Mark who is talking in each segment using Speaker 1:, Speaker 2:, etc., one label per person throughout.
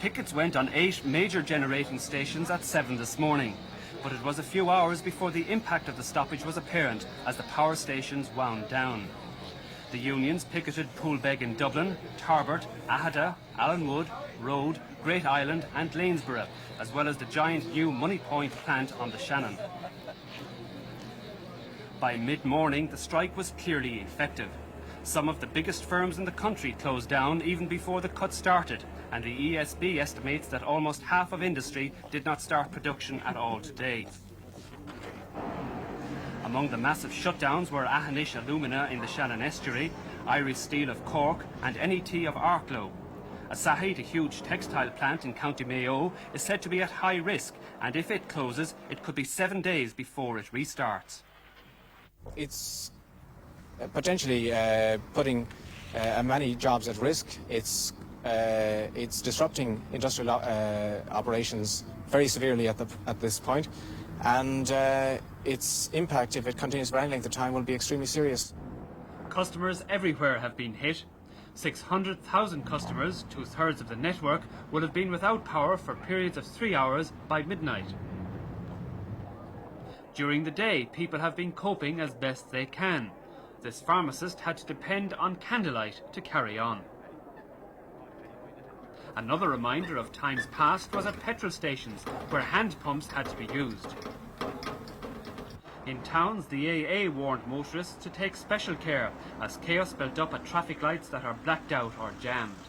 Speaker 1: Pickets went on 8 major generating stations at 7 this morning, but it was a few hours before the impact of the stoppage was apparent as the power stations wound down. The unions picketed Poolbeg in Dublin, Tarbert, Aghada, Allenwood, Road, Great Island and Lanesborough, as well as the giant new Moneypoint plant on the Shannon. By mid-morning, the strike was clearly effective. Some of the biggest firms in the country closed down even before the cut started, and the ESB estimates that almost half of industry did not start production at all today. Among the massive shutdowns were Aughinish Alumina in the Shannon estuary, Irish Steel of Cork and NET of Arklow. Asahi, the huge textile plant in County Mayo, is said to be at high risk, and if it closes, it could be 7 days before it restarts.
Speaker 2: It's potentially putting many jobs at risk. It's disrupting industrial operations very severely at this point, and its impact, if it continues for any length of time, will be extremely serious.
Speaker 1: Customers everywhere have been hit. 600,000 customers, 2/3 of the network, will have been without power for periods of 3 hours by midnight. During the day, people have been coping as best they can. This pharmacist had to depend on candlelight to carry on. Another reminder of times past was at petrol stations, where hand pumps had to be used. In towns, the AA warned motorists to take special care as chaos built up at traffic lights that are blacked out or jammed.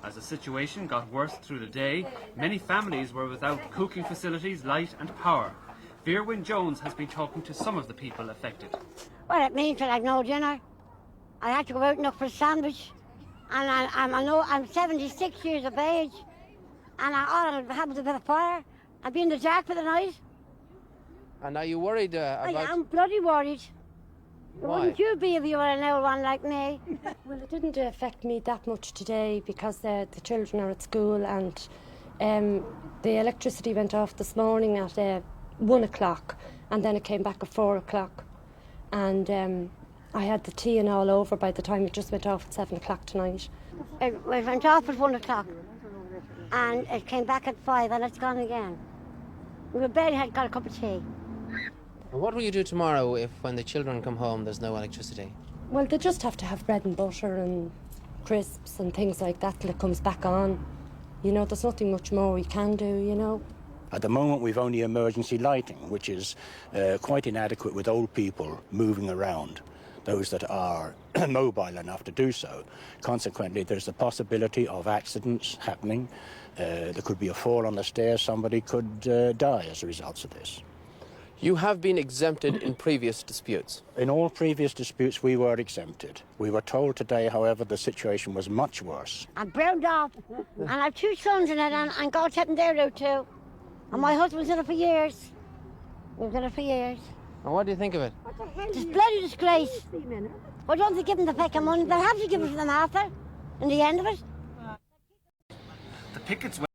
Speaker 1: As the situation got worse through the day, many families were without cooking facilities, light and power. Vere Wynne-Jones has been talking to some of the people affected.
Speaker 3: Well, it means that I've no dinner. I had to go out and look for a sandwich. And I'm 76 years of age. And all I have is a bit of fire. I'd be in the dark for the night.
Speaker 4: And are you worried about...
Speaker 3: I'm bloody worried.
Speaker 4: Why?
Speaker 3: Wouldn't you be if you were an old one like me?
Speaker 5: Well, it didn't affect me that much today because the children are at school, and the electricity went off this morning at 1 o'clock, and then it came back at 4 o'clock. And I had the tea and all over by the time it just went off at 7 o'clock tonight.
Speaker 3: It went off at 1 o'clock, and it came back at 5, and it's gone again. We barely had got a cup of tea.
Speaker 4: And what will you do tomorrow if, when the children come home, there's no electricity?
Speaker 5: Well, they just have to have bread and butter and crisps and things like that till it comes back on. You know, there's nothing much more we can do, you know.
Speaker 6: At the moment, we've only emergency lighting, which is quite inadequate with old people moving around, those that are mobile enough to do so. Consequently, there's the possibility of accidents happening. There could be a fall on the stairs. Somebody could die as a result of this.
Speaker 4: You have been exempted in previous disputes.
Speaker 6: In all previous disputes, we were exempted. We were told today, however, the situation was much worse.
Speaker 3: I'm browned off, and I have 2 sons in it, and God's helping their out too. And my husband's in it for years. We've done it for years.
Speaker 4: And what do you think of it?
Speaker 3: It's bloody disgrace. Why don't they give them the peck of money? They'll have to give it to them after, in the end of it.
Speaker 1: The pickets